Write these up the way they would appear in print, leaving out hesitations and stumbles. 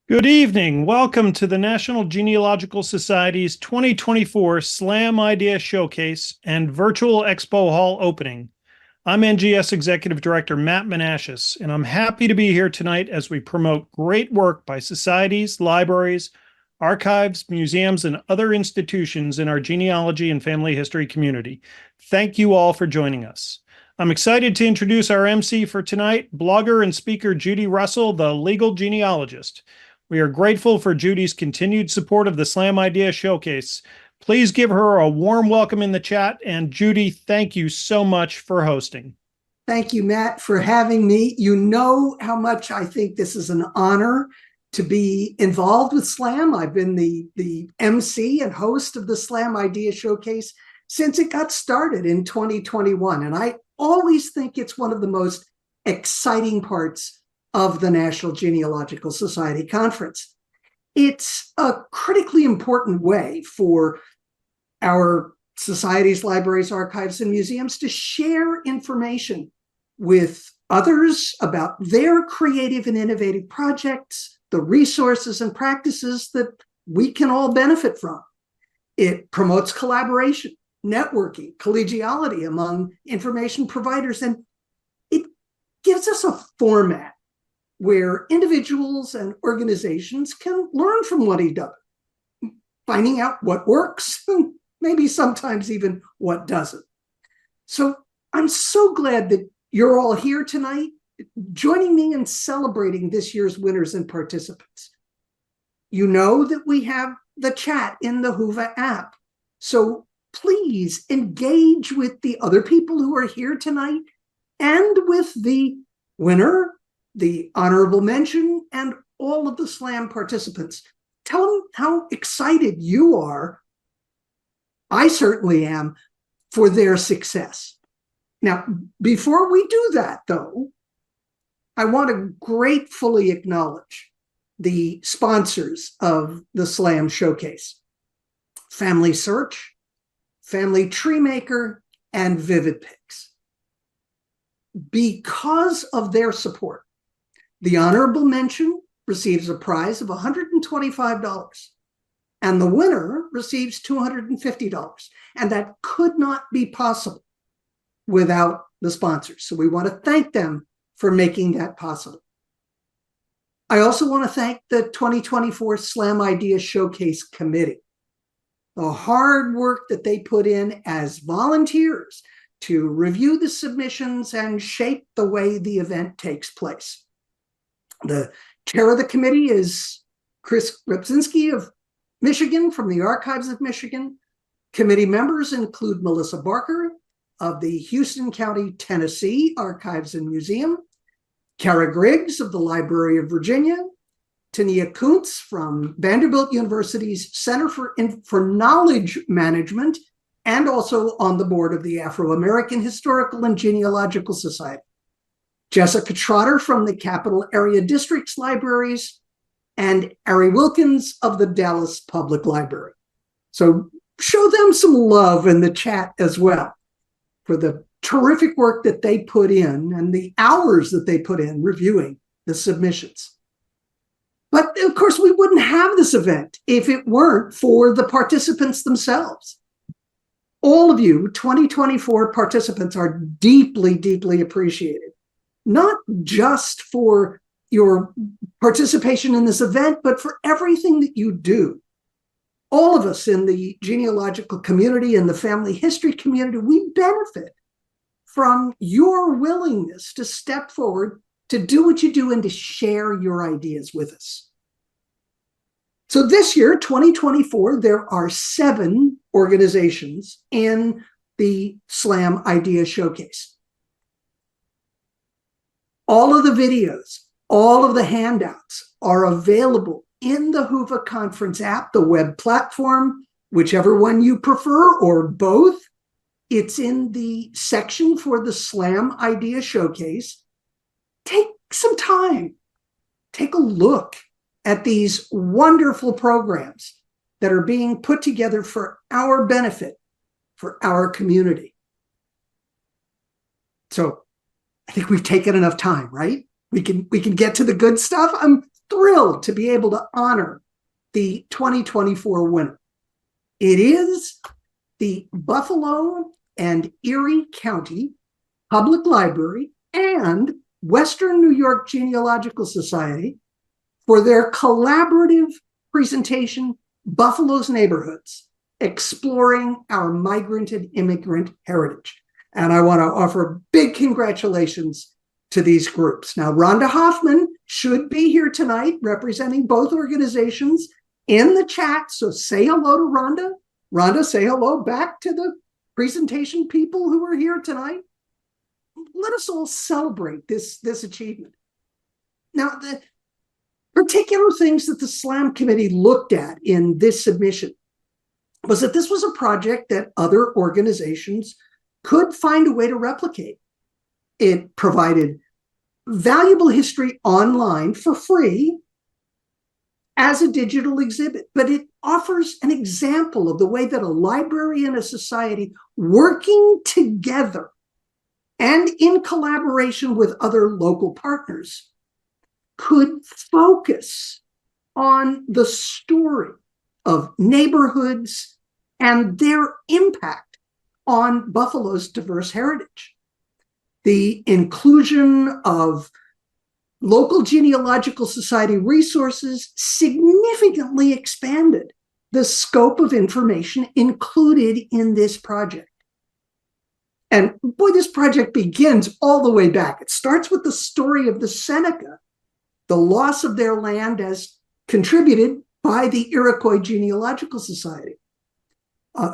Good evening. Welcome to the National Genealogical Society's 2024 SLAM Idea Showcase and Virtual Expo Hall opening. I'm NGS Executive Director Matt Menashes, and I'm happy to be here tonight as we promote great work by societies, libraries, archives, museums, and other institutions in our genealogy and family history community. Thank you all for joining us. I'm excited to introduce our MC for tonight, blogger and speaker Judy Russell, the legal genealogist. We are grateful for Judy's continued support of the SLAM Idea Showcase. Please give her a warm welcome in the chat. And Judy, thank you so much for hosting. Thank you, Matt, for having me. You know how much I think this is an honor to be involved with SLAM. I've been the MC and host of the SLAM Idea Showcase since it got started in 2021. And I always think it's one of the most exciting parts of the National Genealogical Society Conference. It's a critically important way for our societies, libraries, archives, and museums to share information with others about their creative and innovative projects, the resources and practices that we can all benefit from. It promotes collaboration, networking, collegiality among information providers, and it gives us a format where individuals and organizations can learn from one another, finding out what works, and maybe sometimes even what doesn't. So I'm so glad that you're all here tonight, joining me in celebrating this year's winners and participants. You know that we have the chat in the Whova app. So please engage with the other people who are here tonight and with the winner, the honorable mention, and all of the SLAM participants. Tell them how excited you are. I certainly am, for their success. Now, before we do that, though, I want to gratefully acknowledge the sponsors of the SLAM Showcase: Family Search, Family Tree Maker, and Vivid Pics. Because of their support, the honorable mention receives a prize of $125, and the winner receives $250. And that could not be possible without the sponsors. So we want to thank them for making that possible. I also want to thank the 2024 SLAM Idea Showcase Committee. The hard work that they put in as volunteers to review the submissions and shape the way the event takes place. The chair of the committee is Chris Repczynski of Michigan, from the Archives of Michigan. Committee members include Melissa Barker of the Houston County, Tennessee Archives and Museum, Kara Griggs of the Library of Virginia, Tania Kuntz from Vanderbilt University's Center for Knowledge Management, and also on the board of the Afro-American Historical and Genealogical Society, Jessica Trotter from the Capital Area District's libraries, and Ari Wilkins of the Dallas Public Library. So show them some love in the chat as well for the terrific work that they put in and the hours that they put in reviewing the submissions. But of course, we wouldn't have this event if it weren't for the participants themselves. All of you 2024 participants are deeply, deeply appreciated, not just for your participation in this event, but for everything that you do. All of us in the genealogical community and the family history community, we benefit from your willingness to step forward, to do what you do, and to share your ideas with us. So this year, 2024, there are 7 organizations in the SLAM Idea Showcase. All of the videos, all of the handouts are available in the Whova Conference app, the web platform, whichever one you prefer, or both. It's in the section for the SLAM Idea Showcase. Take some time. Take a look at these wonderful programs that are being put together for our benefit, for our community. So I think we've taken enough time, right? We can get to the good stuff. I'm thrilled to be able to honor the 2024 winner. It is the Buffalo and Erie County Public Library and Western New York Genealogical Society for their collaborative presentation, Buffalo's Neighborhoods, Exploring Our Migrant and Immigrant Heritage. And I want to offer big congratulations to these groups. Now, Rhonda Hoffman should be here tonight representing both organizations in the chat. So say hello to Rhonda. Rhonda, say hello back to the presentation people who are here tonight. Let us all celebrate this achievement. Now, the particular things that the SLAM committee looked at in this submission was that this was a project that other organizations could find a way to replicate. It provided valuable history online for free as a digital exhibit, but it offers an example of the way that a library and a society working together and in collaboration with other local partners could focus on the story of neighborhoods and their impact on Buffalo's diverse heritage. The inclusion of local genealogical society resources significantly expanded the scope of information included in this project. And boy, this project begins all the way back. It starts with the story of the Seneca, the loss of their land as contributed by the Iroquois Genealogical Society.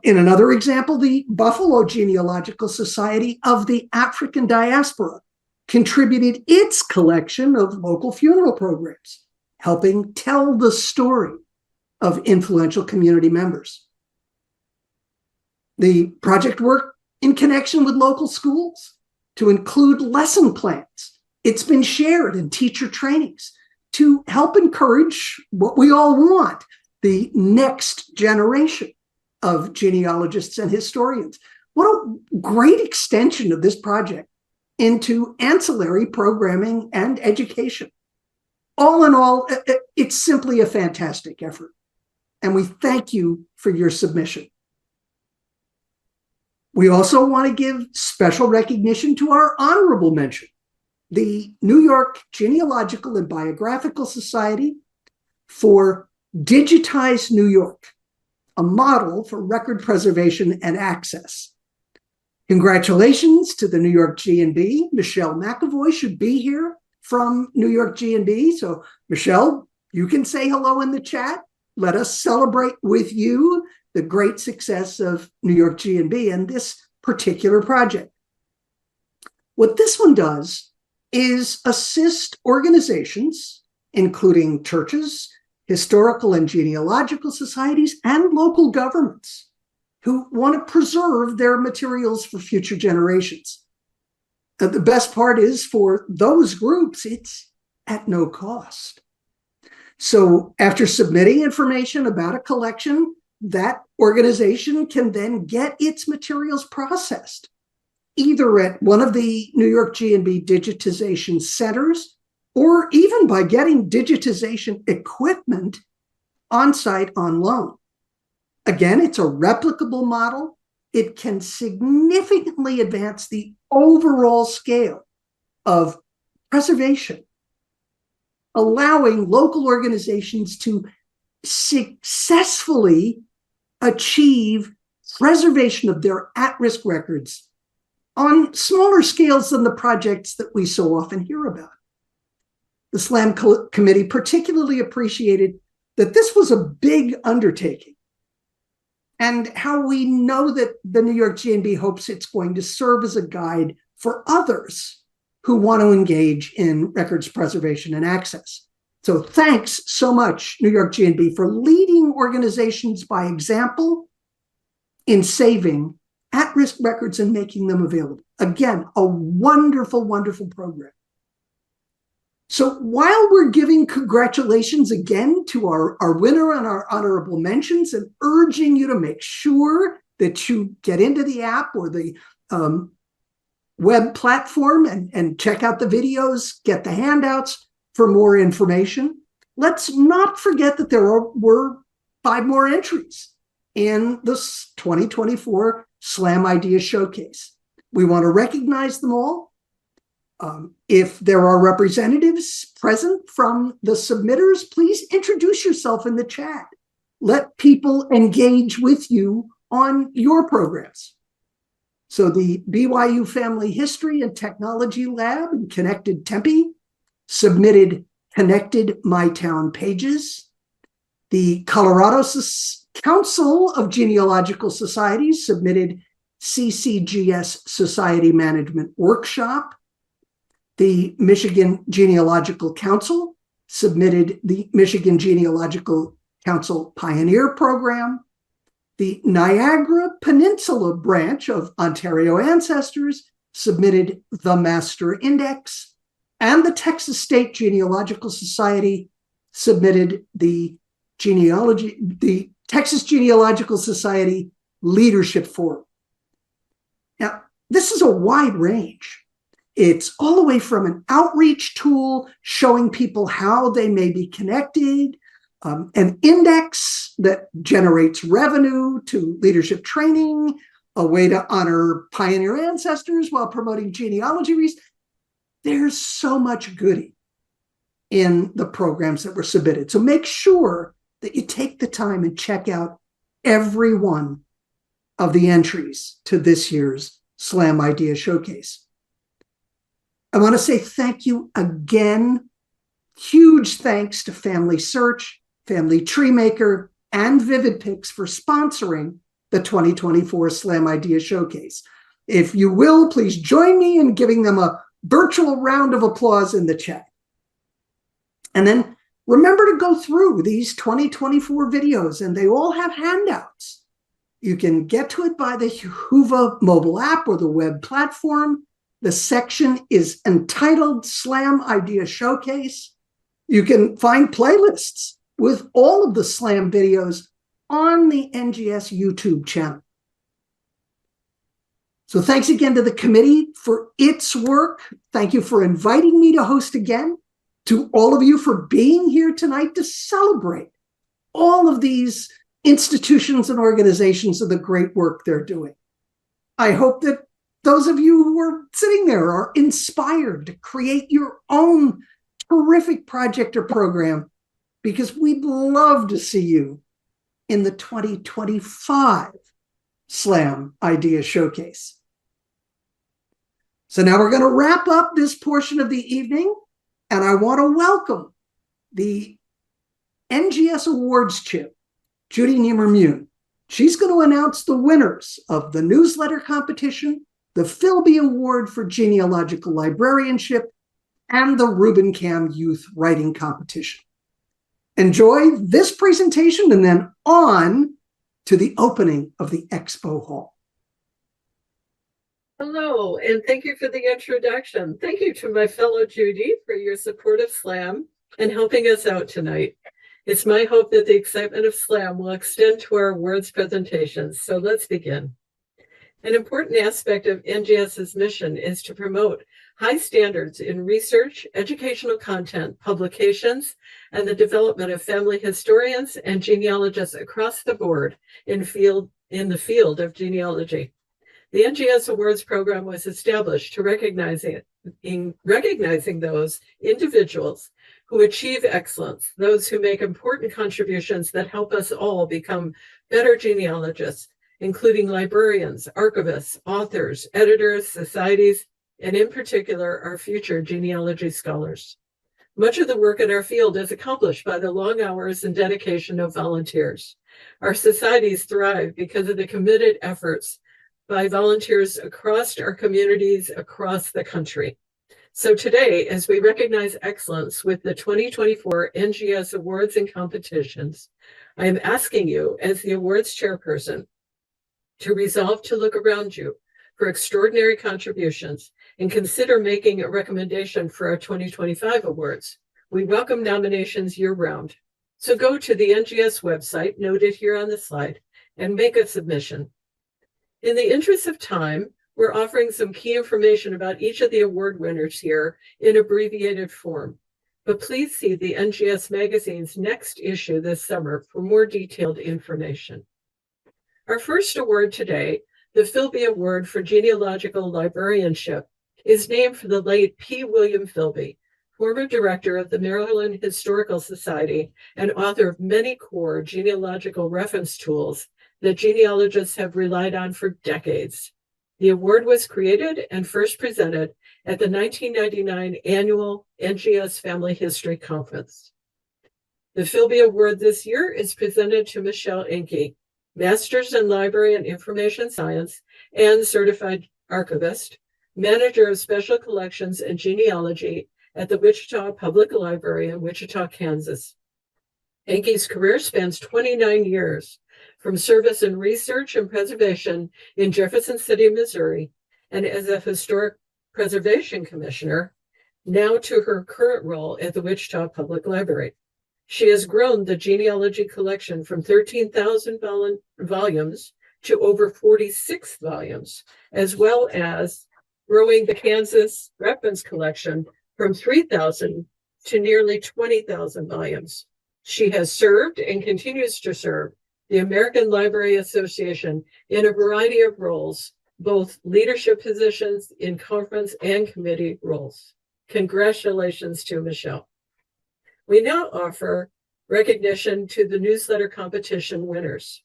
In another example, the Buffalo Genealogical Society of the African Diaspora contributed its collection of local funeral programs, helping tell the story of influential community members. The project worked in connection with local schools to include lesson plans. It's been shared in teacher trainings to help encourage what we all want, the next generation of genealogists and historians. What a great extension of this project into ancillary programming and education. All in all, it's simply a fantastic effort. And we thank you for your submission. We also want to give special recognition to our honorable mention, the New York Genealogical and Biographical Society for Digitize New York, a model for record preservation and access. Congratulations to the New York G&B. Michelle McAvoy should be here from New York G&B. So Michelle, you can say hello in the chat. Let us celebrate with you the great success of New York G&B and this particular project. What this one does is assist organizations, including churches, historical and genealogical societies, and local governments who want to preserve their materials for future generations. The best part is for those groups, it's at no cost. So after submitting information about a collection, that organization can then get its materials processed, either at one of the New York G&B digitization centers, or even by getting digitization equipment on site on loan. Again, it's a replicable model. It can significantly advance the overall scale of preservation, allowing local organizations to successfully achieve preservation of their at-risk records on smaller scales than the projects that we so often hear about. The SLAM committee particularly appreciated that this was a big undertaking and how we know that the New York G&B hopes it's going to serve as a guide for others who want to engage in records preservation and access. So thanks so much, New York G&B, for leading organizations by example in saving at-risk records and making them available. Again, a wonderful, wonderful program. So while we're giving congratulations again to our winner and our honorable mentions and urging you to make sure that you get into the app or the web platform and check out the videos, get the handouts for more information, let's not forget that were 5 more entries in this 2024 Slam Idea Showcase. We want to recognize them all. If there are representatives present from the submitters, please introduce yourself in the chat. Let people engage with you on your programs. So the BYU Family History and Technology Lab and Connected Tempe submitted Connected My Town pages. The Colorado Council of Genealogical Societies submitted CCGS Society Management Workshop. The Michigan Genealogical Council submitted the Michigan Genealogical Council Pioneer Program. The Niagara Peninsula branch of Ontario Ancestors submitted the Master Index, and the Texas State Genealogical Society submitted the Texas Genealogical Society Leadership Forum. Now, this is a wide range. It's all the way from an outreach tool showing people how they may be connected, an index that generates revenue, to leadership training, a way to honor pioneer ancestors while promoting genealogy research. There's so much goodie in the programs that were submitted. So make sure that you take the time and check out every one of the entries to this year's Slam Idea Showcase. I want to say thank you again. Huge thanks to Family Search, Family Tree Maker, and VividPix for sponsoring the 2024 Slam Idea Showcase. If you will, please join me in giving them a virtual round of applause in the chat. And then remember to go through these 2024 videos, and they all have handouts. You can get to it by the Whova mobile app or the web platform. The section is entitled Slam Idea Showcase. You can find playlists with all of the Slam videos on the NGS YouTube channel. So thanks again to the committee for its work. Thank you for inviting me to host again. To all of you for being here tonight to celebrate all of these institutions and organizations and the great work they're doing. I hope that those of you who are sitting there are inspired to create your own terrific project or program, because we'd love to see you in the 2025 Slam Idea Showcase. So now we're going to wrap up this portion of the evening, and I want to welcome the NGS Awards Chip, Judy Niemer-Mune. She's going to announce the winners of the newsletter competition, the Philby Award for Genealogical Librarianship, and the Reuben Cam Youth Writing Competition. Enjoy this presentation and then on to the opening of the expo hall. Hello, and thank you for the introduction. Thank you to my fellow Judy for your support of SLAM and helping us out tonight. It's my hope that the excitement of SLAM will extend to our awards presentations. So let's begin. An important aspect of NGS's mission is to promote high standards in research, educational content, publications, and the development of family historians and genealogists across the board in the field of genealogy. The NGS Awards program was established to recognizing those individuals who achieve excellence, those who make important contributions that help us all become better genealogists, including librarians, archivists, authors, editors, societies, and in particular, our future genealogy scholars. Much of the work in our field is accomplished by the long hours and dedication of volunteers. Our societies thrive because of the committed efforts by volunteers across our communities across the country. So today, as we recognize excellence with the 2024 NGS Awards and Competitions, I am asking you, as the awards chairperson, to resolve to look around you for extraordinary contributions and consider making a recommendation for our 2025 awards. We welcome nominations year-round. So go to the NGS website, noted here on the slide, and make a submission. In the interest of time, we're offering some key information about each of the award winners here in abbreviated form. but please see the NGS Magazine's next issue this summer for more detailed information. Our first award today, the Philby Award for Genealogical Librarianship, is named for the late P. William Philby, former director of the Maryland Historical Society and author of many core genealogical reference tools that genealogists have relied on for decades. The award was created and first presented at the 1999 annual NGS Family History Conference. The Philby Award this year is presented to Michelle Enke, Master's in Library and Information Science and Certified Archivist, Manager of Special Collections and Genealogy at the Wichita Public Library in Wichita, Kansas. Enke's career spans 29 years, from service in research and preservation in Jefferson City, Missouri, and as a historic preservation commissioner, now to her current role at the Wichita Public Library. She has grown the genealogy collection from 13,000 volumes to over 46 volumes, as well as growing the Kansas reference collection from 3,000 to nearly 20,000 volumes. She has served and continues to serve the American Library Association in a variety of roles, both leadership positions in conference and committee roles. Congratulations to Michelle. We now offer recognition to the newsletter competition winners.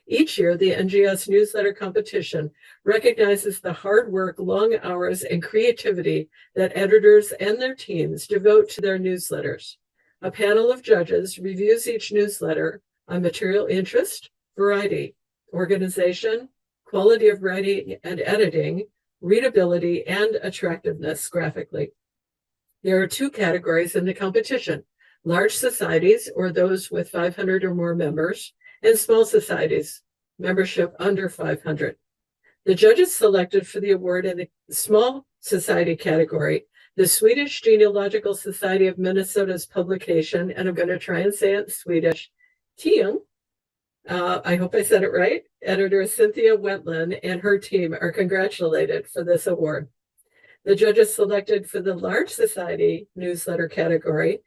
Each year, the NGS newsletter competition recognizes the hard work, long hours, and creativity that editors and their teams devote to their newsletters. A panel of judges reviews each newsletter on material interest, variety, organization, quality of writing and editing, readability, and attractiveness graphically. There are two categories in the competition: large societies, or those with 500 or more members, and small societies, membership under 500. The judges selected for the award in the small society category the Swedish Genealogical Society of Minnesota's publication, and I'm going to try and say it in Swedish, Tian. I hope I said it right. Editor Cynthia Wentland and her team are congratulated for this award. The judges selected for the large society newsletter category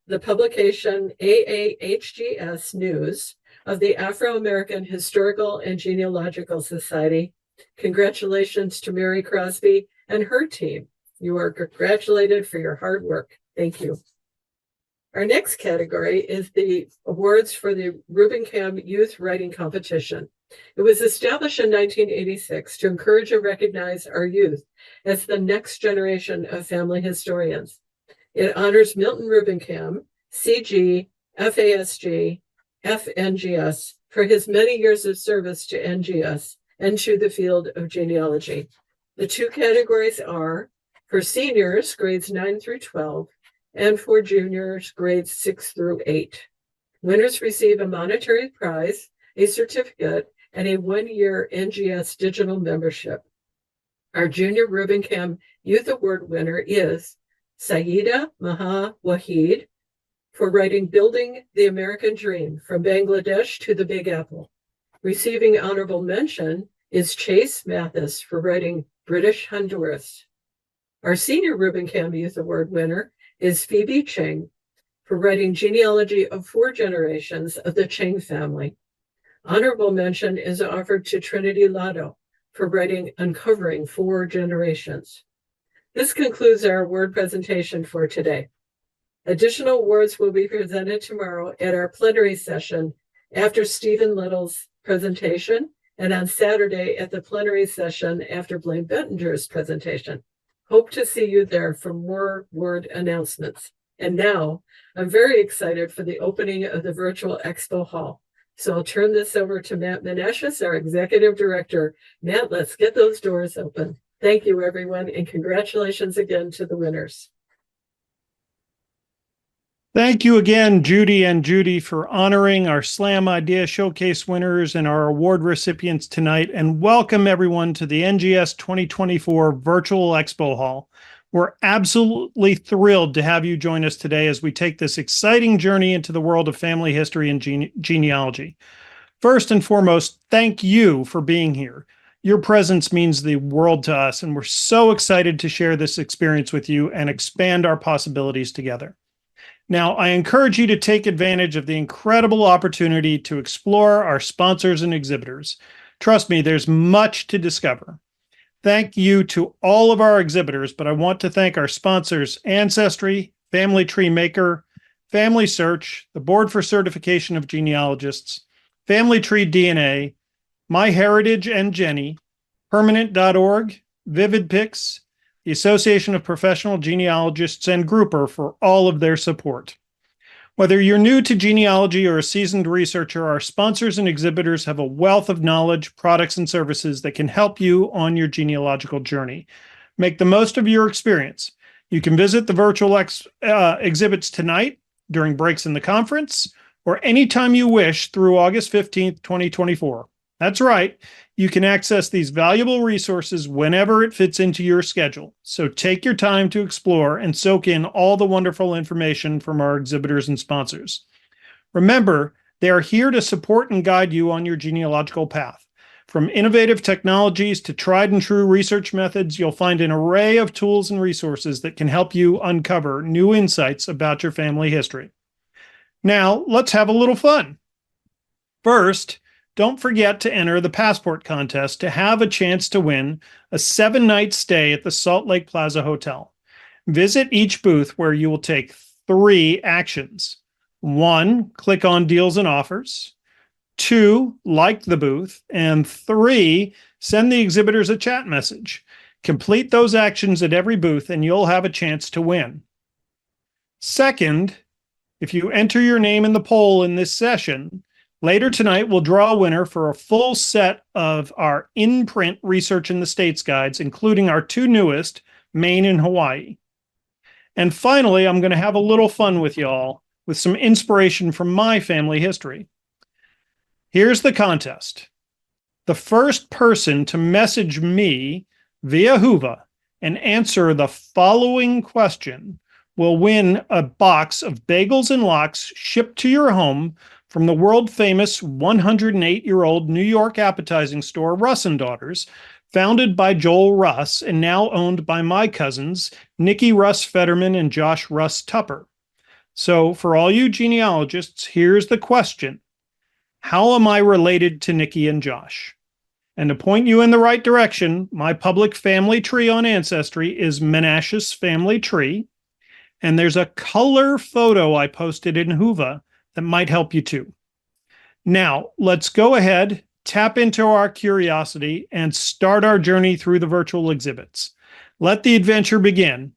the publication AAHGS News of the Afro-American Historical and Genealogical Society. Congratulations to Mary Crosby and her team. You are congratulated for your hard work. Thank you. Our next category is the awards for the Rubicam Youth Writing Competition. It was established in 1986 to encourage and recognize our youth as the next generation of family historians. It honors Milton Rubicam, CG, FASG, FNGS, for his many years of service to NGS and to the field of genealogy. The two categories are for seniors, grades 9 through 12, and for juniors, grades 6 through 8. Winners receive a monetary prize, a certificate, and a one-year NGS digital membership. Our Junior Rubicam Youth Award winner is Sayeeda Maha Wahid for writing Building the American Dream from Bangladesh to the Big Apple. Receiving honorable mention is Chase Mathis for writing British Honduras. Our Senior Rubicam Youth Award winner is Phoebe Cheng for writing Genealogy of 4 Generations of the Cheng Family. Honorable mention is offered to Trinity Lotto for writing Uncovering 4 Generations. This concludes our award presentation for today. Additional awards will be presented tomorrow at our plenary session after Stephen Little's presentation, and on Saturday at the plenary session after Blaine Bettinger's presentation. Hope to see you there for more word announcements. And now I'm very excited for the opening of the virtual expo hall. So I'll turn this over to Matt Meneses, our executive director. Matt, let's get those doors open. Thank you, everyone, and congratulations again to the winners. Thank you again, Judy and Judy, for honoring our Slam Idea Showcase winners and our award recipients tonight. And welcome everyone to the NGS 2024 Virtual Expo Hall. We're absolutely thrilled to have you join us today as we take this exciting journey into the world of family history and genealogy. First and foremost, thank you for being here. Your presence means the world to us, and we're so excited to share this experience with you and expand our possibilities together. Now, I encourage you to take advantage of the incredible opportunity to explore our sponsors and exhibitors. Trust me, there's much to discover. Thank you to all of our exhibitors, but I want to thank our sponsors, Ancestry, Family Tree Maker, Family Search, the Board for Certification of Genealogists, Family Tree DNA, MyHeritage and Jenny, Permanent.org, VividPix, the Association of Professional Genealogists, and Grouper for all of their support. Whether you're new to genealogy or a seasoned researcher, our sponsors and exhibitors have a wealth of knowledge, products, and services that can help you on your genealogical journey. Make the most of your experience. You can visit the virtual exhibits tonight during breaks in the conference or anytime you wish through August 15th, 2024. That's right. You can access these valuable resources whenever it fits into your schedule. So take your time to explore and soak in all the wonderful information from our exhibitors and sponsors. Remember, they are here to support and guide you on your genealogical path. From innovative technologies to tried and true research methods, you'll find an array of tools and resources that can help you uncover new insights about your family history. Now, let's have a little fun. First, don't forget to enter the passport contest to have a chance to win a 7-night stay at the Salt Lake Plaza Hotel. Visit each booth where you will take 3 actions. 1, click on deals and offers. 2, like the booth. And 3, send the exhibitors a chat message. Complete those actions at every booth and you'll have a chance to win. Second, if you enter your name in the poll in this session, later tonight we'll draw a winner for a full set of our in-print Research in the States guides, including our 2 newest, Maine and Hawaii. And finally, I'm going to have a little fun with y'all with some inspiration from my family history. Here's the contest. The first person to message me via Whova and answer the following question will win a box of Bagels and Lox shipped to your home from the world-famous 108-year-old New York appetizing store Russ & Daughters, founded by Joel Russ and now owned by my cousins, Nikki Russ Fetterman and Josh Russ Tupper. So for all you genealogists, here's the question. How am I related to Nikki and Josh? And to point you in the right direction, my public family tree on Ancestry is Menashe's family tree. And there's a color photo I posted in Whova that might help you too. Now, let's go ahead, tap into our curiosity, and start our journey through the virtual exhibits. Let the adventure begin.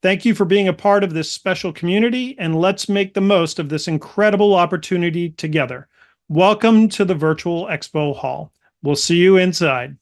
Thank you for being a part of this special community, and let's make the most of this incredible opportunity together. Welcome to the Virtual Expo Hall. We'll see you inside.